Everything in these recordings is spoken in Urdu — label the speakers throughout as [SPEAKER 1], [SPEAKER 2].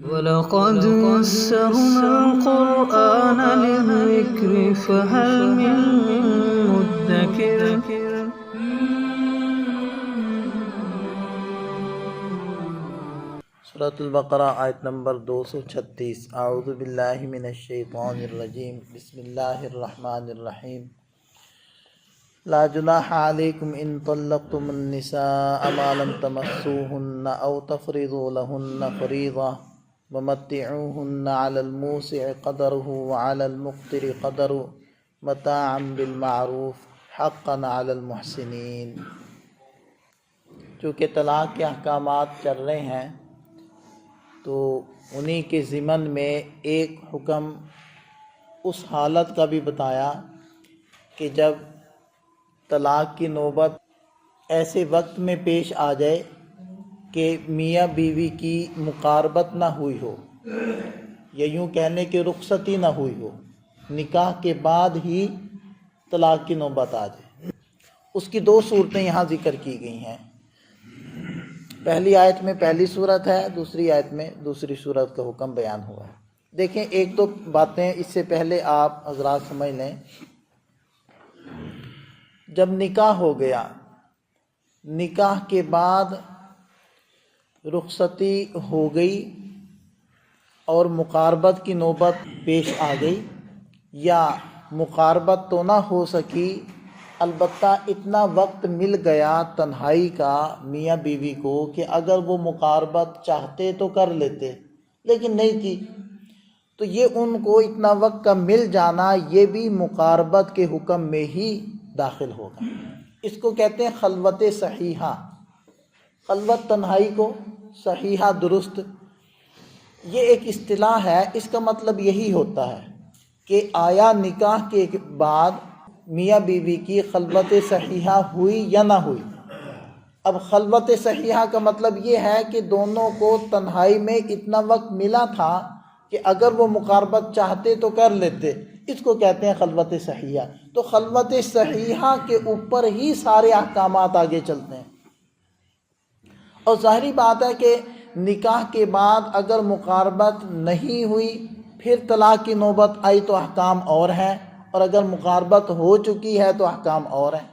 [SPEAKER 1] وَلَقَدْ يَسَّرْنَا الْقُرْآنَ لِلذِّكْرِ فَهَلْ مِن مُّدَّكِرٍ
[SPEAKER 2] سورۃ البقرہ آیت نمبر 236۔ اعوذ باللہ من الشیطان الرجیم، بسم اللہ الرحمن الرحیم۔ لا جناح علیکم ان طلقتم النساء ما لم تمسوهن او تفرضوا لهن فریضہ ومتعوهن علی الموسع قدره وعلی المقتر قدره متاعا بالمعروف حقا علی المحسنین۔ چونکہ طلاق کے احکامات چل رہے ہیں تو انہی کے ضمن میں ایک حکم اس حالت کا بھی بتایا کہ جب طلاق کی نوبت ایسے وقت میں پیش آ جائے کہ میاں بیوی کی مقاربت نہ ہوئی ہو، یا یوں کہنے کہ رخصتی نہ ہوئی ہو، نکاح کے بعد ہی طلاق کی نوبت آ جائے۔ اس کی دو صورتیں یہاں ذکر کی گئی ہیں۔ پہلی آیت میں پہلی صورت ہے، دوسری آیت میں دوسری صورت کا حکم بیان ہوا ہے۔ دیکھیں ایک دو باتیں اس سے پہلے آپ حضرات سمجھ لیں۔ جب نکاح ہو گیا، نکاح کے بعد رخصتی ہو گئی اور مقاربت کی نوبت پیش آ گئی، یا مقاربت تو نہ ہو سکی البتہ اتنا وقت مل گیا تنہائی کا میاں بیوی کو کہ اگر وہ مقاربت چاہتے تو کر لیتے لیکن نہیں کی، تو یہ ان کو اتنا وقت کا مل جانا یہ بھی مقاربت کے حکم میں ہی داخل ہوگا۔ اس کو کہتے ہیں خلوت صحیحہ، خلوت تنہائی کو صحیحہ درست، یہ ایک اصطلاح ہے۔ اس کا مطلب یہی ہوتا ہے کہ آیا نکاح کے بعد میاں بیوی کی خلوت صحیحہ ہوئی یا نہ ہوئی۔ اب خلوت صحیحہ کا مطلب یہ ہے کہ دونوں کو تنہائی میں اتنا وقت ملا تھا کہ اگر وہ مقاربت چاہتے تو کر لیتے، اس کو کہتے ہیں خلوت صحیحہ۔ تو خلوت صحیحہ کے اوپر ہی سارے احکامات آگے چلتے ہیں۔ اور ظاہری بات ہے کہ نکاح کے بعد اگر مقاربت نہیں ہوئی پھر طلاق کی نوبت آئی تو احکام اور ہیں، اور اگر مقاربت ہو چکی ہے تو احکام اور ہیں،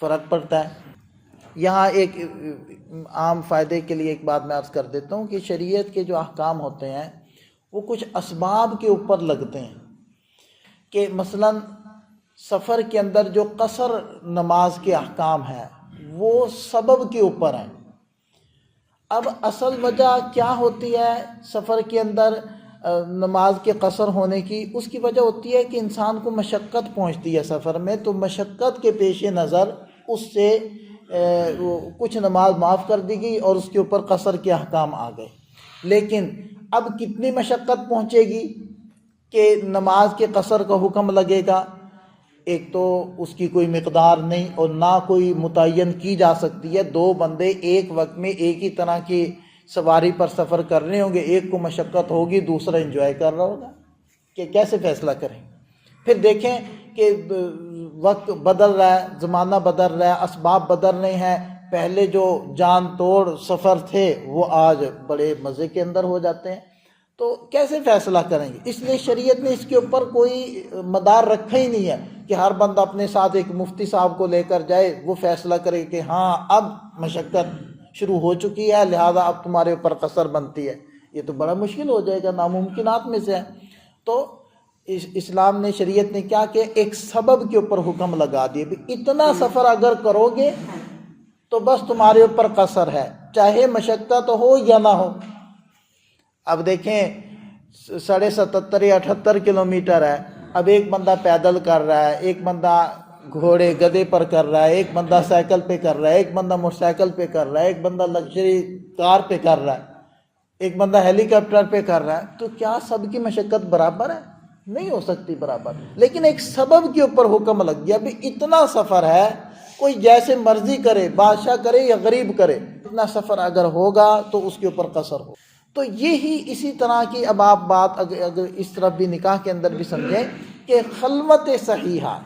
[SPEAKER 2] فرق پڑتا ہے۔ یہاں ایک عام فائدے کے لیے ایک بات میں عرض کر دیتا ہوں کہ شریعت کے جو احکام ہوتے ہیں وہ کچھ اسباب کے اوپر لگتے ہیں، کہ مثلا سفر کے اندر جو قصر نماز کے احکام ہیں وہ سبب کے اوپر ہیں۔ اب اصل وجہ کیا ہوتی ہے سفر کے اندر نماز کے قصر ہونے کی؟ اس کی وجہ ہوتی ہے کہ انسان کو مشقت پہنچتی ہے سفر میں، تو مشقت کے پیش نظر اس سے کچھ نماز معاف کر دی گئی اور اس کے اوپر قصر کے احکام آ گئے۔ لیکن اب کتنی مشقت پہنچے گی کہ نماز کے قصر کا حکم لگے گا؟ ایک تو اس کی کوئی مقدار نہیں اور نہ کوئی متعین کی جا سکتی ہے۔ دو بندے ایک وقت میں ایک ہی طرح کی سواری پر سفر کر رہے ہوں گے، ایک کو مشقت ہوگی دوسرا انجوائے کر رہا ہوگا، کہ کیسے فیصلہ کریں؟ پھر دیکھیں کہ وقت بدل رہا ہے، زمانہ بدل رہا ہے، اسباب بدل رہے ہیں۔ پہلے جو جان توڑ سفر تھے وہ آج بڑے مزے کے اندر ہو جاتے ہیں، تو کیسے فیصلہ کریں گے؟ اس لیے شریعت نے اس کے اوپر کوئی مدار رکھا ہی نہیں ہے کہ ہر بندہ اپنے ساتھ ایک مفتی صاحب کو لے کر جائے، وہ فیصلہ کرے کہ ہاں اب مشقت شروع ہو چکی ہے لہذا اب تمہارے اوپر قصر بنتی ہے۔ یہ تو بڑا مشکل ہو جائے گا، ناممکنات میں سے ہے۔ تو اسلام نے، شریعت نے کیا کہ ایک سبب کے اوپر حکم لگا دیے، اتنا سفر اگر کرو گے تو بس تمہارے اوپر قصر ہے، چاہے مشقت ہو یا نہ ہو۔ اب دیکھیں 77.5 یا 78 کلومیٹر ہے، اب ایک بندہ پیدل کر رہا ہے، ایک بندہ گھوڑے گدے پر کر رہا ہے، ایک بندہ سائیکل پہ کر رہا ہے، ایک بندہ موٹر سائیکل پہ کر رہا ہے، ایک بندہ لگژری کار پہ کر رہا ہے، ایک بندہ ہیلی کاپٹر پہ کر رہا ہے، تو کیا سب کی مشقت برابر ہے؟ نہیں ہو سکتی برابر۔ لیکن ایک سبب کے اوپر حکم لگ گیا بھی اتنا سفر ہے، کوئی جیسے مرضی کرے، بادشاہ کرے یا غریب کرے، اتنا سفر اگر ہوگا تو اس کے اوپر قصر ہو۔ تو یہی اسی طرح کی اب آپ بات اگر اس طرف بھی نکاح کے اندر بھی سمجھیں کہ خلوت صحیحہ،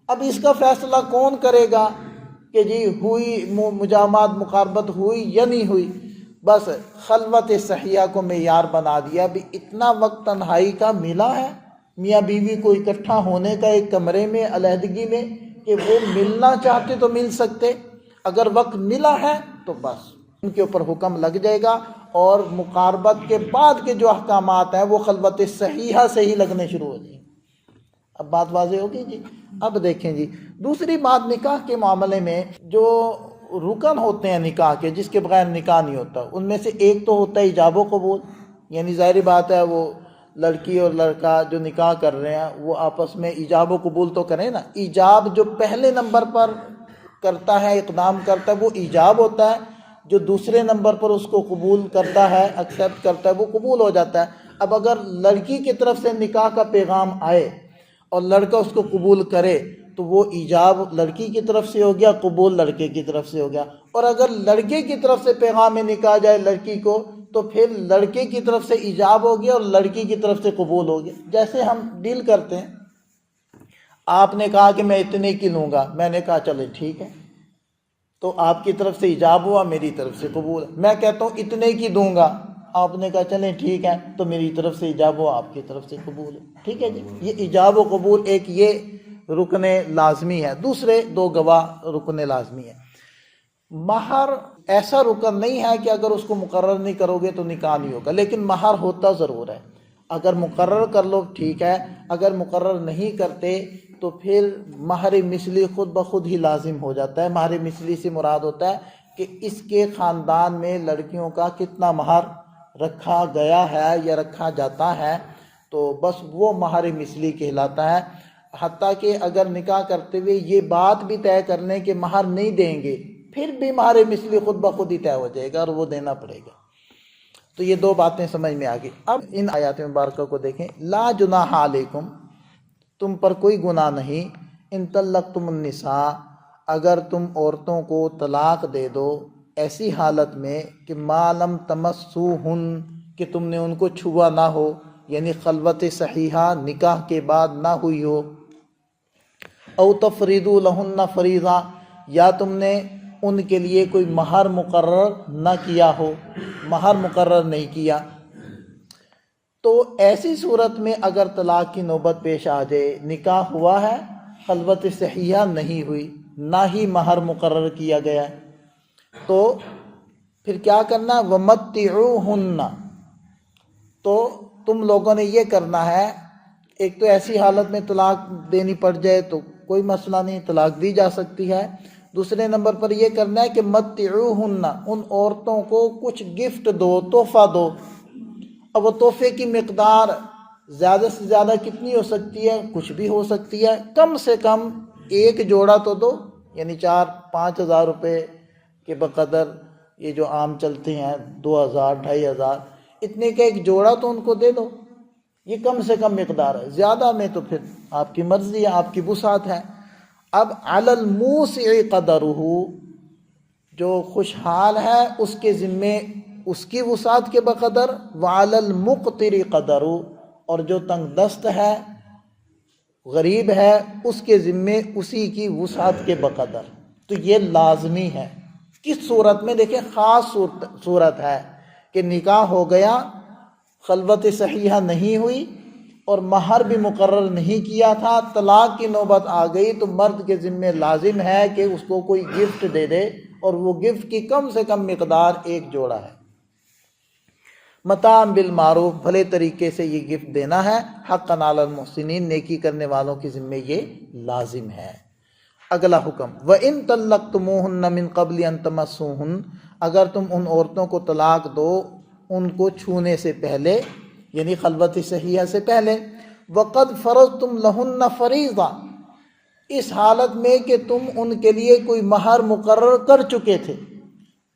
[SPEAKER 2] اب اس کا فیصلہ کون کرے گا کہ جی ہوئی مجامعات، مقاربت ہوئی یا نہیں ہوئی؟ بس خلوت صحیحہ کو معیار بنا دیا، بھی اتنا وقت تنہائی کا ملا ہے میاں بیوی کو اکٹھا ہونے کا ایک کمرے میں علیحدگی میں کہ وہ ملنا چاہتے تو مل سکتے، اگر وقت ملا ہے تو بس ان کے اوپر حکم لگ جائے گا، اور مقاربت کے بعد کے جو احکامات ہیں وہ خلوت صحیحہ سے ہی لگنے شروع ہو جائیں گے۔ اب بات واضح ہوگی جی۔ اب دیکھیں جی، دوسری بات نکاح کے معاملے میں جو رکن ہوتے ہیں نکاح کے، جس کے بغیر نکاح نہیں ہوتا، ان میں سے ایک تو ہوتا ہے ایجاب و قبول، یعنی ظاہری بات ہے وہ لڑکی اور لڑکا جو نکاح کر رہے ہیں وہ آپس میں ایجاب و قبول تو کریں نا۔ ایجاب جو پہلے نمبر پر کرتا ہے، اقدام کرتا ہے، وہ ایجاب ہوتا ہے، جو دوسرے نمبر پر اس کو قبول کرتا ہے، ایکسیپٹ کرتا ہے، وہ قبول ہو جاتا ہے۔ اب اگر لڑکی کی طرف سے نکاح کا پیغام آئے اور لڑکا اس کو قبول کرے تو وہ ایجاب لڑکی کی طرف سے ہو گیا، قبول لڑکے کی طرف سے ہو گیا۔ اور اگر لڑکے کی طرف سے پیغام نکاح جائے لڑکی کو تو پھر لڑکے کی طرف سے ایجاب ہو گیا اور لڑکی کی طرف سے قبول ہو گیا۔ جیسے ہم ڈیل کرتے ہیں، آپ نے کہا کہ میں اتنے کی لوں گا، میں نے کہا چلے ٹھیک ہے، تو آپ کی طرف سے ایجاب ہوا، میری طرف سے قبول۔ میں کہتا ہوں اتنے کی دوں گا، آپ نے کہا چلیں ٹھیک ہے، تو میری طرف سے ایجاب ہوا، آپ کی طرف سے قبول ہے، ٹھیک ہے جی۔ یہ ایجاب و قبول ایک یہ رکن لازمی ہے۔ دوسرے دو گواہ رکن لازمی ہے۔ مہر ایسا رکن نہیں ہے کہ اگر اس کو مقرر نہیں کرو گے تو نکاح نہیں ہوگا، لیکن مہر ہوتا ضرور ہے۔ اگر مقرر کر لو ٹھیک ہے، اگر مقرر نہیں کرتے تو پھر مہر مثلی خود بخود ہی لازم ہو جاتا ہے۔ مہر مثلی سے مراد ہوتا ہے کہ اس کے خاندان میں لڑکیوں کا کتنا مہر رکھا گیا ہے یا رکھا جاتا ہے، تو بس وہ مہر مثلی کہلاتا ہے۔ حتیٰ کہ اگر نکاح کرتے ہوئے یہ بات بھی طے کر لیں کہ مہر نہیں دیں گے، پھر بھی مہر مثلی خود بخود ہی طے ہو جائے گا اور وہ دینا پڑے گا۔ تو یہ دو باتیں سمجھ میں آ گئی۔ اب ان آیات مبارکہ کو دیکھیں۔ لا جناح علیکم، تم پر کوئی گناہ نہیں، ان طلقتم النساء، اگر تم عورتوں کو طلاق دے دو ایسی حالت میں کہ ما لم تمسوہن، کہ تم نے ان کو چھوا نہ ہو، یعنی خلوت صحیحہ نکاح کے بعد نہ ہوئی ہو، او تفریضوا لہن فریضہ، یا تم نے ان کے لیے کوئی مہر مقرر نہ کیا ہو، مہر مقرر نہیں کیا، تو ایسی صورت میں اگر طلاق کی نوبت پیش آ جائے، نکاح ہوا ہے، خلوت صحیحہ نہیں ہوئی، نہ ہی مہر مقرر کیا گیا ہے، تو پھر کیا کرنا ہے؟ وَمَتِّعُوهُنَّ، تو تم لوگوں نے یہ کرنا ہے، ایک تو ایسی حالت میں طلاق دینی پڑ جائے تو کوئی مسئلہ نہیں، طلاق دی جا سکتی ہے۔ دوسرے نمبر پر یہ کرنا ہے کہ متعوہن، ان عورتوں کو کچھ گفٹ دو، تحفہ دو۔ اب وہ تحفے کی مقدار زیادہ سے زیادہ کتنی ہو سکتی ہے؟ کچھ بھی ہو سکتی ہے، کم سے کم ایک جوڑا تو دو، یعنی 4-5 ہزار روپے کے بقدر، یہ جو عام چلتے ہیں 2000-2500، اتنے کا ایک جوڑا تو ان کو دے دو، یہ کم سے کم مقدار ہے۔ زیادہ میں تو پھر آپ کی مرضی ہے، آپ کی وسعت ہے۔ اب علی الموسع قدرہ، جو خوشحال ہے اس کے ذمے اس کی وسعت کے بقدر، وعلی المقتر قدرہ، اور جو تنگ دست ہے، غریب ہے، اس کے ذمے اسی کی وسعت کے بقدر۔ تو یہ لازمی ہے۔ کس صورت میں؟ دیکھیں، خاص صورت ہے کہ نکاح ہو گیا، خلوت صحیحہ نہیں ہوئی اور مہر بھی مقرر نہیں کیا تھا، طلاق کی نوبت آ گئی، تو مرد کے ذمے لازم ہے کہ اس کو کوئی گفٹ دے دے، اور وہ گفٹ کی کم سے کم مقدار ایک جوڑا ہے۔ متاع بالمعروف، بھلے طریقے سے یہ گفٹ دینا ہے، حقا علی المحسنین، نیکی کرنے والوں کے ذمے یہ لازم ہے۔ اگلا حکم، وَإِن طَلَّقْتُمُوهُنَّ مِن قَبْلِ أَن تَمَسُّوهُنَّ، اگر تم ان عورتوں کو طلاق دو ان کو چھونے سے پہلے، یعنی خلوت صحیحہ سے پہلے، وَقَدْ فَرَضْتُمْ لَهُنَّ فَرِيضَةً، اس حالت میں کہ تم ان کے لیے کوئی مہر مقرر کر چکے تھے۔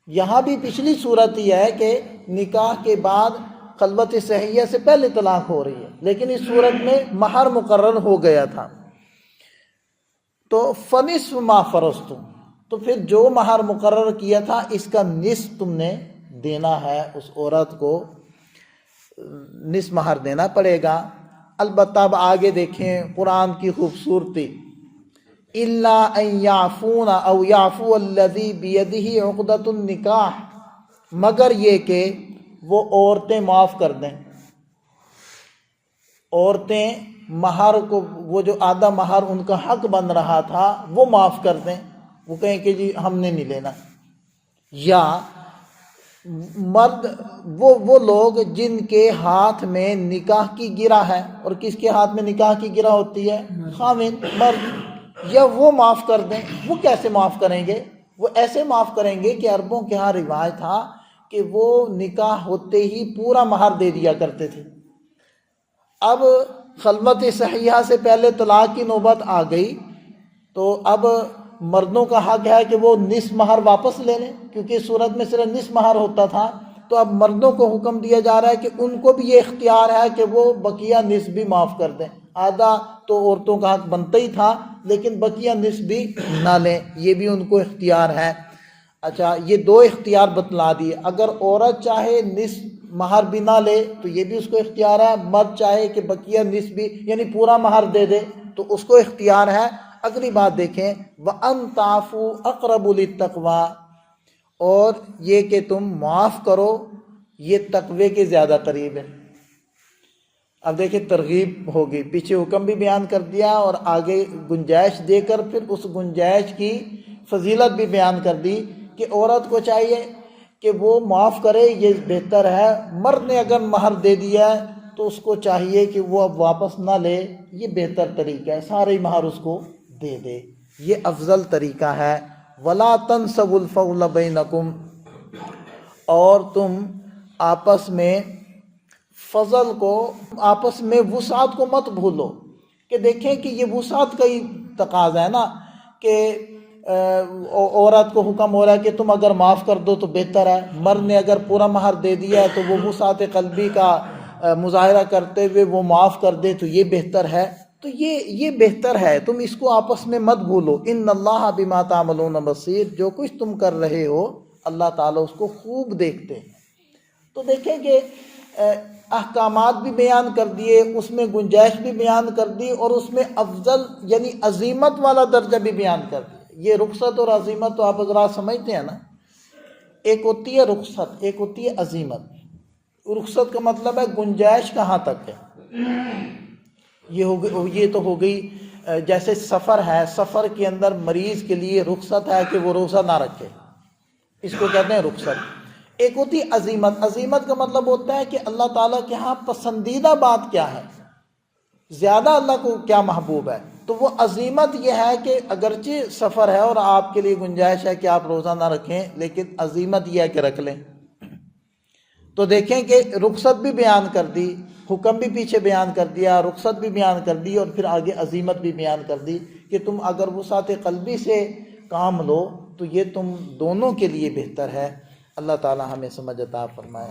[SPEAKER 2] یہاں بھی پچھلی صورت یہ ہے کہ نکاح کے بعد خلوت صحیحہ سے پہلے طلاق ہو رہی ہے، لیکن اس صورت میں مہر مقرر ہو گیا تھا، تو فَنِصْفُ مَا فَرَضْتُمْ، تو پھر جو مہر مقرر کیا تھا اس کا نصف تم نے دینا ہے، اس عورت کو نصف مہر دینا پڑے گا۔ البتہ اب آگے دیکھیں قرآن کی خوبصورتی، إِلَّا أَن يَعْفُونَ أَوْ يَعْفُوَ الَّذِي بِيَدِهِ عُقْدَةُ النِّكَاحِ، مگر یہ کہ وہ عورتیں معاف کر دیں، عورتیں مہر کو، وہ جو آدھا مہر ان کا حق بن رہا تھا وہ معاف کر دیں، وہ کہیں کہ جی ہم نے نہیں لینا۔ یا مرد وہ لوگ جن کے ہاتھ میں نکاح کی گرہ ہے، اور کس کے ہاتھ میں نکاح کی گرہ ہوتی ہے؟ خاوند، مرد، یا وہ معاف کر دیں۔ وہ کیسے معاف کریں گے؟ وہ ایسے معاف کریں گے کہ عربوں کے ہاں رواج تھا کہ وہ نکاح ہوتے ہی پورا مہر دے دیا کرتے تھے۔ اب خلوت صحیحہ سے پہلے طلاق کی نوبت آ گئی تو اب مردوں کا حق ہے کہ وہ نصف مہر واپس لے لیں، کیونکہ اس صورت میں صرف نصف مہر ہوتا تھا۔ تو اب مردوں کو حکم دیا جا رہا ہے کہ ان کو بھی یہ اختیار ہے کہ وہ بقیہ نصف بھی معاف کر دیں۔ آدھا تو عورتوں کا حق بنتا ہی تھا، لیکن بقیہ نصف بھی نہ لیں، یہ بھی ان کو اختیار ہے۔ اچھا، یہ دو اختیار بتلا دیے۔ اگر عورت چاہے نصف مہر بھی نہ لے تو یہ بھی اس کو اختیار ہے، مرد چاہے کہ بقیہ نصف بھی یعنی پورا مہر دے دے تو اس کو اختیار ہے۔ اگلی بات دیکھیں، وَأَن تَعْفُوا أَقْرَبُ لِلتَّقْوَىٰ، اور یہ کہ تم معاف کرو یہ تقوی کے زیادہ قریب ہے۔ اب دیکھیں ترغیب ہوگی، پیچھے حکم بھی بیان کر دیا اور آگے گنجائش دے کر پھر اس گنجائش کی فضیلت بھی بیان کر دی کہ عورت کو چاہیے کہ وہ معاف کرے، یہ بہتر ہے۔ مرد نے اگر مہر دے دیا ہے تو اس کو چاہیے کہ وہ اب واپس نہ لے، یہ بہتر طریقہ ہے، سارے مہر اس کو دے دے، یہ افضل طریقہ ہے۔ وَلَا تَنْسَوُا الْفَضْلَ بَيْنَكُمْ، اور تم آپس میں فضل کو، آپس میں وسعت کو مت بھولو، کہ دیکھیں کہ یہ وسعت کا ہی تقاضا ہے نا کہ عورت کو حکم ہو رہا ہے کہ تم اگر معاف کر دو تو بہتر ہے، مرد نے اگر پورا مہر دے دیا ہے تو وہ وسعت قلبی کا مظاہرہ کرتے ہوئے وہ معاف کر دے تو یہ بہتر ہے۔ تو یہ بہتر ہے، تم اس کو آپس میں مت بھولو۔ ان اللہ بما تعملون بصیر، جو کچھ تم کر رہے ہو اللہ تعالیٰ اس کو خوب دیکھتے ہیں۔ تو دیکھیں کہ احکامات بھی بیان کر دیے، اس میں گنجائش بھی بیان کر دی، اور اس میں افضل یعنی عظیمت والا درجہ بھی بیان کر دیا۔ یہ رخصت اور عظیمت تو آپ حضرات سمجھتے ہیں نا، ایک ہوتی ہے رخصت، ایک ہوتی ہے عظیمت۔ رخصت کا مطلب ہے گنجائش کہاں تک ہے، یہ تو ہو گئی جیسے سفر ہے، سفر کے اندر مریض کے لیے رخصت ہے کہ وہ روزہ نہ رکھے، اس کو کہتے ہیں رخصت۔ ایک ہوتی ہے عظیمت، عظیمت کا مطلب ہوتا ہے کہ اللہ تعالیٰ کے ہاں پسندیدہ بات کیا ہے، زیادہ اللہ کو کیا محبوب ہے۔ تو وہ عظیمت یہ ہے کہ اگرچہ سفر ہے اور آپ کے لیے گنجائش ہے کہ آپ روزہ نہ رکھیں، لیکن عظیمت یہ ہے کہ رکھ لیں۔ تو دیکھیں کہ رخصت بھی بیان کر دی، حکم بھی پیچھے بیان کر دیا، رخصت بھی بیان کر دی، اور پھر آگے عظیمت بھی بیان کر دی کہ تم اگر وسعت قلبی سے کام لو تو یہ تم دونوں کے لیے بہتر ہے۔ اللہ تعالی ہمیں سمجھ عطا فرمائے۔